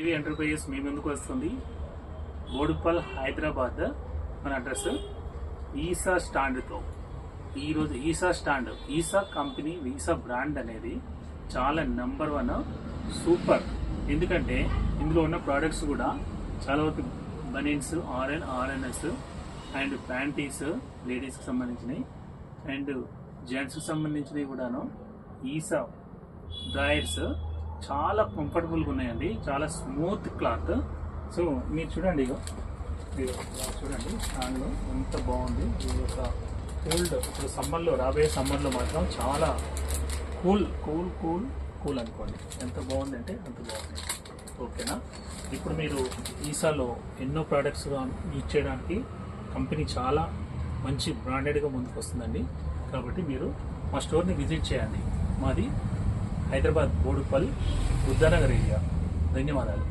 దేవి enterprises మీ ముందుకు వస్తుంది. బోడుప్పల్, హైదరాబాద్ మన అడ్రస్. ఈసా స్టాండ్తో ఈరోజు ఈసా కంపెనీ, ఈసా బ్రాండ్ అనేది చాలా నెంబర్ 1 సూపర్. ఎందుకంటే ఇందులో ఉన్న ప్రోడక్ట్స్ కూడా చాలా వరకు బనీన్స్, ఆర్ఎన్ఎస్ అండ్ ప్యాంటీస్ లేడీస్కి సంబంధించినవి అండ్ జెంట్స్కి సంబంధించినవి కూడాను. ఈసా డ్రాయర్స్ చాలా కంఫర్టబుల్గా ఉన్నాయండి, చాలా స్మూత్ క్లాత్. సో మీరు చూడండి, చూడండి స్టాండ్లో ఎంత బాగుంది. ఇది ఒక కూల్డ్, ఇప్పుడు సమ్మర్లో, రాబోయే సమ్మర్లో మాత్రం చాలా కూల్ అనుకోండి. ఎంత బాగుందంటే అంత బాగుంది. ఓకేనా? ఇప్పుడు మీరు ఈసాలో ఎన్నో ప్రోడక్ట్స్ యూజ్ చేయడానికి కంపెనీ చాలా మంచి బ్రాండెడ్గా ముందుకు వస్తుందండి. కాబట్టి మీరు మా స్టోర్ని విజిట్ చేయండి. మాది హైదరాబాద్ బోడుప్పల్, బుద్ధనగర్ ఏరియా. ధన్యవాదాలు.